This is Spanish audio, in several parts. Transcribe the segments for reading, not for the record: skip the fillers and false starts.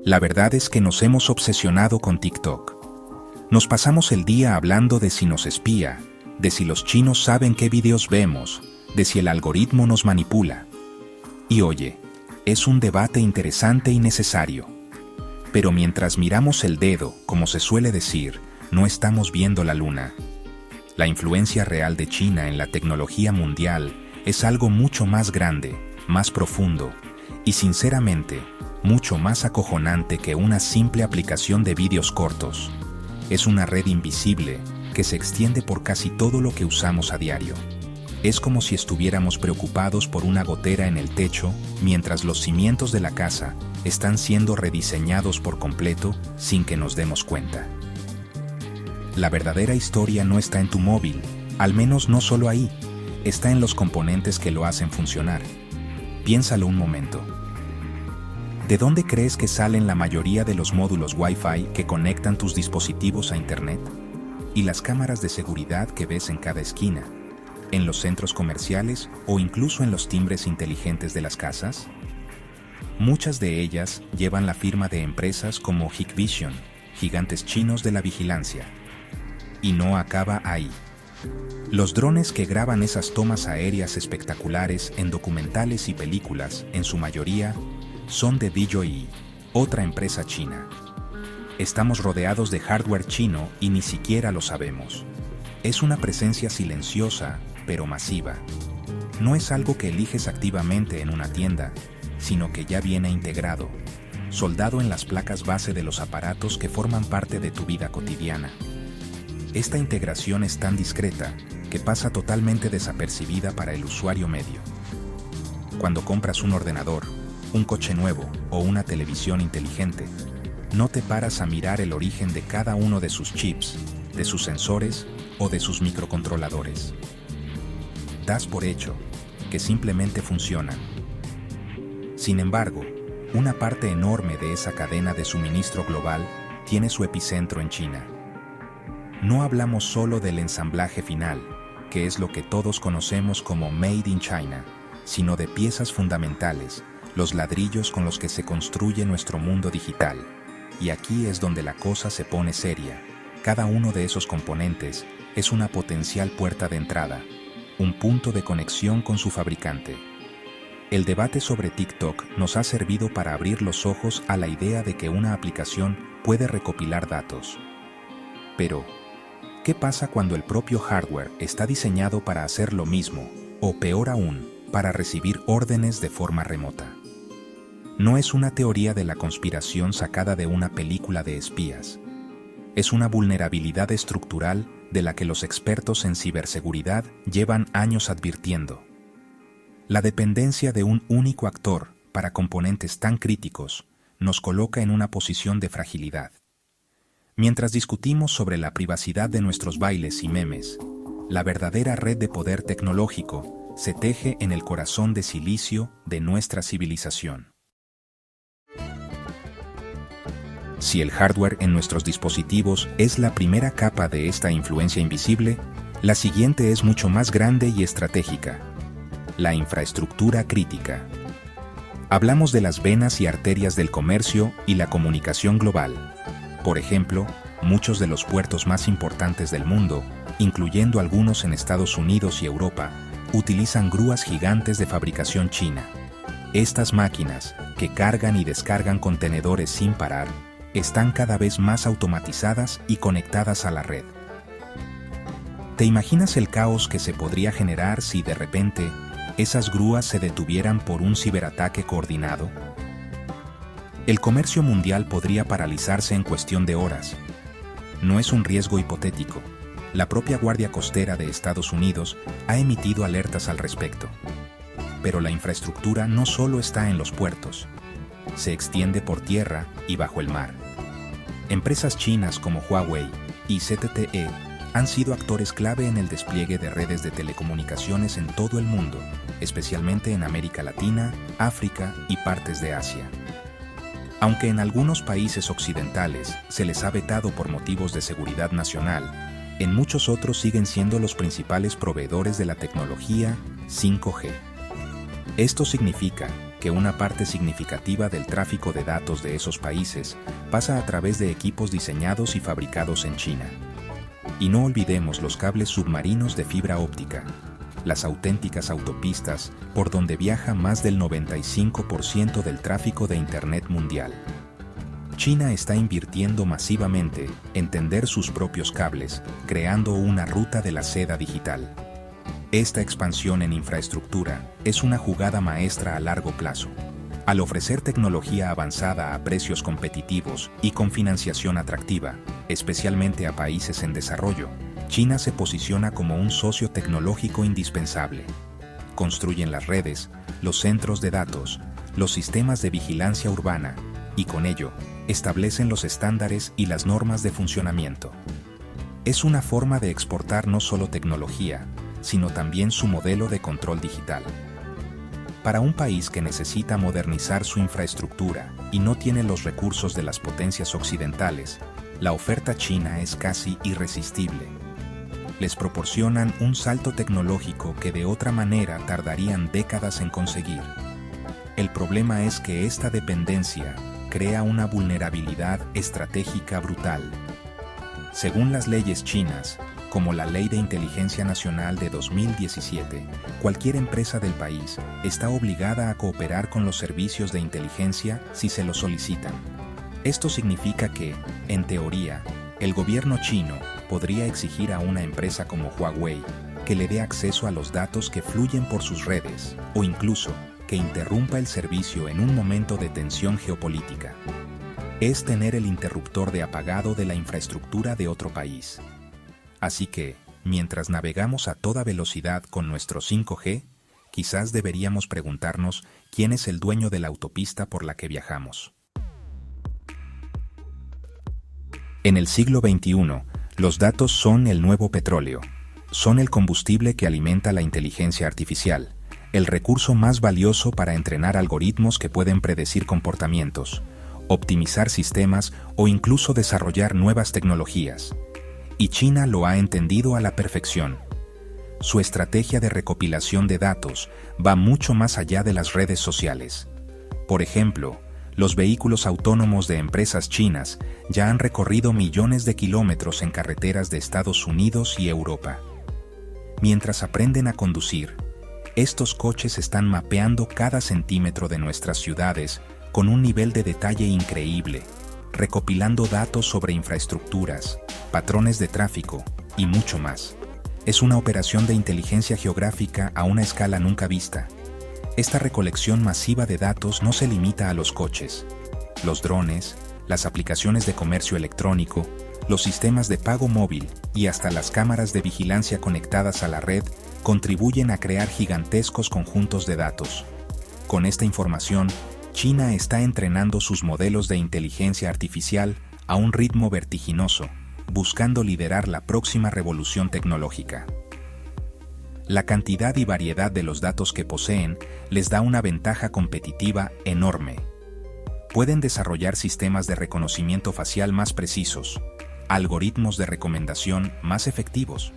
La verdad es que nos hemos obsesionado con TikTok. Nos pasamos el día hablando de si nos espía, de si los chinos saben qué videos vemos, de si el algoritmo nos manipula. Y oye, es un debate interesante y necesario. Pero mientras miramos el dedo, como se suele decir, no estamos viendo la luna. La influencia real de China en la tecnología mundial es algo mucho más grande, más profundo y, sinceramente, mucho más acojonante que una simple aplicación de vídeos cortos. Es una red invisible que se extiende por casi todo lo que usamos a diario. Es como si estuviéramos preocupados por una gotera en el techo mientras los cimientos de la casa están siendo rediseñados por completo sin que nos demos cuenta. La verdadera historia no está en tu móvil, al menos no solo ahí, está en los componentes que lo hacen funcionar. Piénsalo un momento. ¿De dónde crees que salen la mayoría de los módulos Wi-Fi que conectan tus dispositivos a Internet? ¿Y las cámaras de seguridad que ves en cada esquina, en los centros comerciales o incluso en los timbres inteligentes de las casas? Muchas de ellas llevan la firma de empresas como Hikvision, gigantes chinos de la vigilancia. Y no acaba ahí. Los drones que graban esas tomas aéreas espectaculares en documentales y películas, en su mayoría, son de DJI, otra empresa china. Estamos rodeados de hardware chino y ni siquiera lo sabemos. Es una presencia silenciosa, pero masiva. No es algo que eliges activamente en una tienda, sino que ya viene integrado, soldado en las placas base de los aparatos que forman parte de tu vida cotidiana. Esta integración es tan discreta que pasa totalmente desapercibida para el usuario medio. Cuando compras un ordenador, un coche nuevo o una televisión inteligente, no te paras a mirar el origen de cada uno de sus chips, de sus sensores o de sus microcontroladores. Das por hecho que simplemente funcionan. Sin embargo, una parte enorme de esa cadena de suministro global tiene su epicentro en China. No hablamos solo del ensamblaje final, que es lo que todos conocemos como Made in China, sino de piezas fundamentales, los ladrillos con los que se construye nuestro mundo digital. Y aquí es donde la cosa se pone seria. Cada uno de esos componentes es una potencial puerta de entrada, un punto de conexión con su fabricante. El debate sobre TikTok nos ha servido para abrir los ojos a la idea de que una aplicación puede recopilar datos. Pero, ¿qué pasa cuando el propio hardware está diseñado para hacer lo mismo, o peor aún, para recibir órdenes de forma remota? No es una teoría de la conspiración sacada de una película de espías. Es una vulnerabilidad estructural de la que los expertos en ciberseguridad llevan años advirtiendo. La dependencia de un único actor para componentes tan críticos nos coloca en una posición de fragilidad. Mientras discutimos sobre la privacidad de nuestros bailes y memes, la verdadera red de poder tecnológico se teje en el corazón de silicio de nuestra civilización. Si el hardware en nuestros dispositivos es la primera capa de esta influencia invisible, la siguiente es mucho más grande y estratégica: la infraestructura crítica. Hablamos de las venas y arterias del comercio y la comunicación global. Por ejemplo, muchos de los puertos más importantes del mundo, incluyendo algunos en Estados Unidos y Europa, utilizan grúas gigantes de fabricación china. Estas máquinas, que cargan y descargan contenedores sin parar, están cada vez más automatizadas y conectadas a la red. ¿Te imaginas el caos que se podría generar si de repente esas grúas se detuvieran por un ciberataque coordinado? El comercio mundial podría paralizarse en cuestión de horas. No es un riesgo hipotético. La propia Guardia Costera de Estados Unidos ha emitido alertas al respecto. Pero la infraestructura no solo está en los puertos, se extiende por tierra y bajo el mar. Empresas chinas como Huawei y ZTE han sido actores clave en el despliegue de redes de telecomunicaciones en todo el mundo, especialmente en América Latina, África y partes de Asia. Aunque en algunos países occidentales se les ha vetado por motivos de seguridad nacional, en muchos otros siguen siendo los principales proveedores de la tecnología 5G. Esto significa que una parte significativa del tráfico de datos de esos países pasa a través de equipos diseñados y fabricados en China. Y no olvidemos los cables submarinos de fibra óptica, las auténticas autopistas por donde viaja más del 95% del tráfico de Internet mundial. China está invirtiendo masivamente en tender sus propios cables, creando una ruta de la seda digital. Esta expansión en infraestructura es una jugada maestra a largo plazo. Al ofrecer tecnología avanzada a precios competitivos y con financiación atractiva, especialmente a países en desarrollo, China se posiciona como un socio tecnológico indispensable. Construyen las redes, los centros de datos, los sistemas de vigilancia urbana y con ello, establecen los estándares y las normas de funcionamiento. Es una forma de exportar no solo tecnología, sino también su modelo de control digital. Para un país que necesita modernizar su infraestructura y no tiene los recursos de las potencias occidentales, la oferta china es casi irresistible. Les proporcionan un salto tecnológico que de otra manera tardarían décadas en conseguir. El problema es que esta dependencia crea una vulnerabilidad estratégica brutal. Según las leyes chinas, como la Ley de Inteligencia Nacional de 2017, cualquier empresa del país está obligada a cooperar con los servicios de inteligencia si se lo solicitan. Esto significa que, en teoría, el gobierno chino podría exigir a una empresa como Huawei que le dé acceso a los datos que fluyen por sus redes, o incluso que interrumpa el servicio en un momento de tensión geopolítica. Es tener el interruptor de apagado de la infraestructura de otro país. Así que, mientras navegamos a toda velocidad con nuestro 5G, quizás deberíamos preguntarnos quién es el dueño de la autopista por la que viajamos. En el siglo XXI, los datos son el nuevo petróleo. Son el combustible que alimenta la inteligencia artificial, el recurso más valioso para entrenar algoritmos que pueden predecir comportamientos, optimizar sistemas o incluso desarrollar nuevas tecnologías. Y China lo ha entendido a la perfección. Su estrategia de recopilación de datos va mucho más allá de las redes sociales. Por ejemplo, los vehículos autónomos de empresas chinas ya han recorrido millones de kilómetros en carreteras de Estados Unidos y Europa. Mientras aprenden a conducir, estos coches están mapeando cada centímetro de nuestras ciudades con un nivel de detalle increíble, recopilando datos sobre infraestructuras, patrones de tráfico y mucho más. Es una operación de inteligencia geográfica a una escala nunca vista. Esta recolección masiva de datos no se limita a los coches. Los drones, las aplicaciones de comercio electrónico, los sistemas de pago móvil y hasta las cámaras de vigilancia conectadas a la red contribuyen a crear gigantescos conjuntos de datos. Con esta información, China está entrenando sus modelos de inteligencia artificial a un ritmo vertiginoso, buscando liderar la próxima revolución tecnológica. La cantidad y variedad de los datos que poseen les da una ventaja competitiva enorme. Pueden desarrollar sistemas de reconocimiento facial más precisos, algoritmos de recomendación más efectivos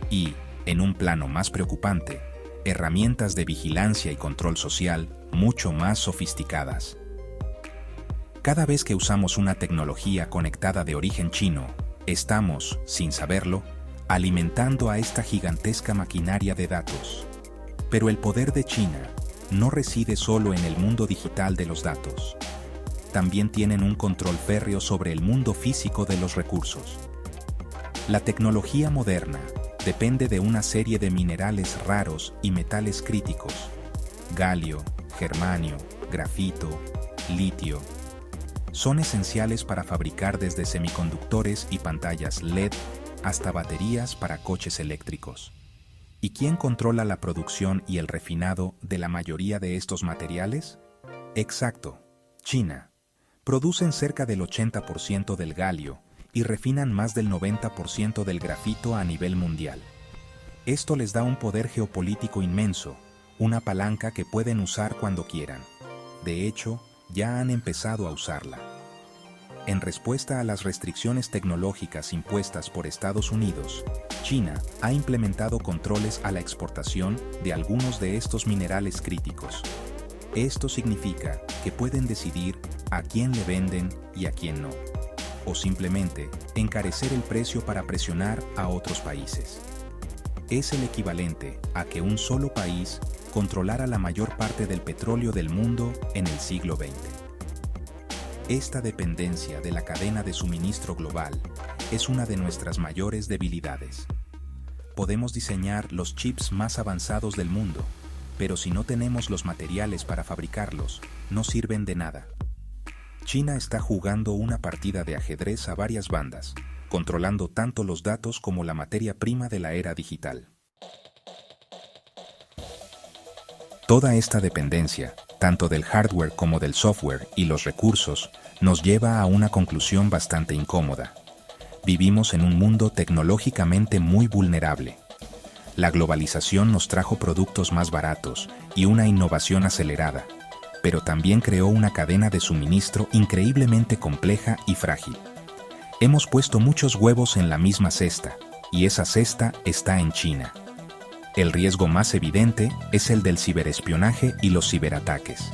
y, en un plano más preocupante, herramientas de vigilancia y control social mucho más sofisticadas. Cada vez que usamos una tecnología conectada de origen chino, estamos, sin saberlo, alimentando a esta gigantesca maquinaria de datos. Pero el poder de China no reside solo en el mundo digital de los datos. También tienen un control férreo sobre el mundo físico de los recursos. La tecnología moderna depende de una serie de minerales raros y metales críticos: galio, germanio, grafito, litio. Son esenciales para fabricar desde semiconductores y pantallas LED hasta baterías para coches eléctricos. ¿Y quién controla la producción y el refinado de la mayoría de estos materiales? Exacto, China. Producen cerca del 80% del galio y refinan más del 90% del grafito a nivel mundial. Esto les da un poder geopolítico inmenso, una palanca que pueden usar cuando quieran. De hecho, ya han empezado a usarla. En respuesta a las restricciones tecnológicas impuestas por Estados Unidos, China ha implementado controles a la exportación de algunos de estos minerales críticos. Esto significa que pueden decidir a quién le venden y a quién no, o simplemente encarecer el precio para presionar a otros países. Es el equivalente a que un solo país controlara la mayor parte del petróleo del mundo en el siglo XX. Esta dependencia de la cadena de suministro global es una de nuestras mayores debilidades. Podemos diseñar los chips más avanzados del mundo, pero si no tenemos los materiales para fabricarlos, no sirven de nada. China está jugando una partida de ajedrez a varias bandas, controlando tanto los datos como la materia prima de la era digital. Toda esta dependencia, tanto del hardware como del software y los recursos, nos lleva a una conclusión bastante incómoda. Vivimos en un mundo tecnológicamente muy vulnerable. La globalización nos trajo productos más baratos y una innovación acelerada, pero también creó una cadena de suministro increíblemente compleja y frágil. Hemos puesto muchos huevos en la misma cesta, y esa cesta está en China. El riesgo más evidente es el del ciberespionaje y los ciberataques.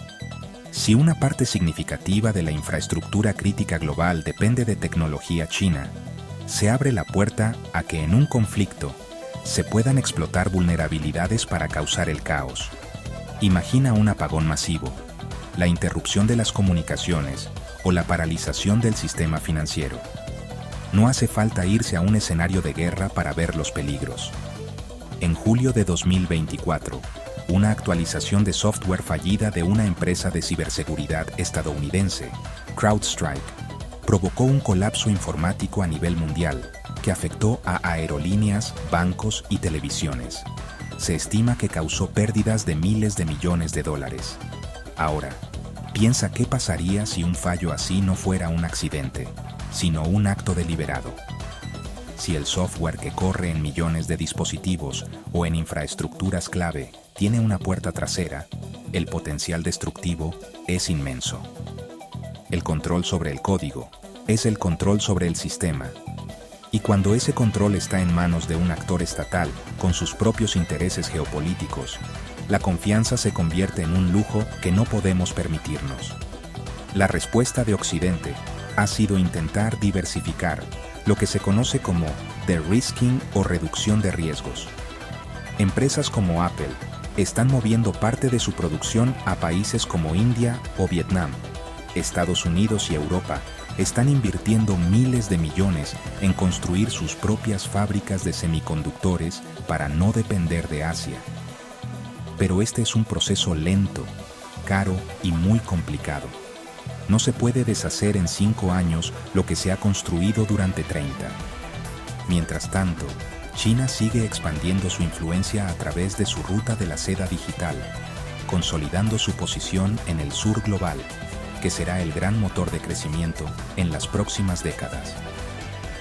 Si una parte significativa de la infraestructura crítica global depende de tecnología china, se abre la puerta a que en un conflicto se puedan explotar vulnerabilidades para causar el caos. Imagina un apagón masivo, la interrupción de las comunicaciones o la paralización del sistema financiero. No hace falta irse a un escenario de guerra para ver los peligros. En julio de 2024, una actualización de software fallida de una empresa de ciberseguridad estadounidense, CrowdStrike, provocó un colapso informático a nivel mundial que afectó a aerolíneas, bancos y televisiones. Se estima que causó pérdidas de miles de millones de dólares. Ahora, piensa qué pasaría si un fallo así no fuera un accidente, sino un acto deliberado. Si el software que corre en millones de dispositivos o en infraestructuras clave tiene una puerta trasera, el potencial destructivo es inmenso. El control sobre el código es el control sobre el sistema. Y cuando ese control está en manos de un actor estatal con sus propios intereses geopolíticos, la confianza se convierte en un lujo que no podemos permitirnos. La respuesta de Occidente ha sido intentar diversificar lo que se conoce como de-risking o reducción de riesgos. Empresas como Apple están moviendo parte de su producción a países como India o Vietnam. Estados Unidos y Europa están invirtiendo miles de millones en construir sus propias fábricas de semiconductores para no depender de Asia. Pero este es un proceso lento, caro y muy complicado. No se puede deshacer en 5 años lo que se ha construido durante 30. Mientras tanto, China sigue expandiendo su influencia a través de su ruta de la seda digital, consolidando su posición en el sur global, que será el gran motor de crecimiento en las próximas décadas.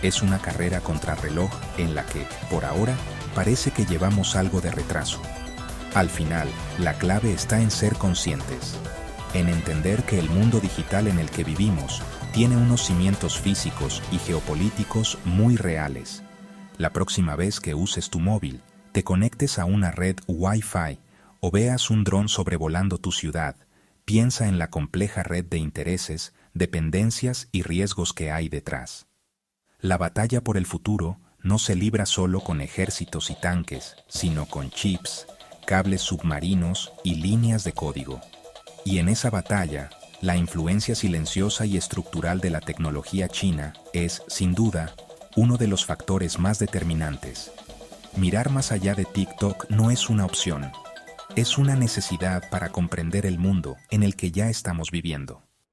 Es una carrera contrarreloj en la que, por ahora, parece que llevamos algo de retraso. Al final, la clave está en ser conscientes, en entender que el mundo digital en el que vivimos tiene unos cimientos físicos y geopolíticos muy reales. La próxima vez que uses tu móvil, te conectes a una red Wi-Fi o veas un dron sobrevolando tu ciudad, piensa en la compleja red de intereses, dependencias y riesgos que hay detrás. La batalla por el futuro no se libra solo con ejércitos y tanques, sino con chips, cables submarinos y líneas de código. Y en esa batalla, la influencia silenciosa y estructural de la tecnología china es, sin duda, uno de los factores más determinantes. Mirar más allá de TikTok no es una opción. Es una necesidad para comprender el mundo en el que ya estamos viviendo.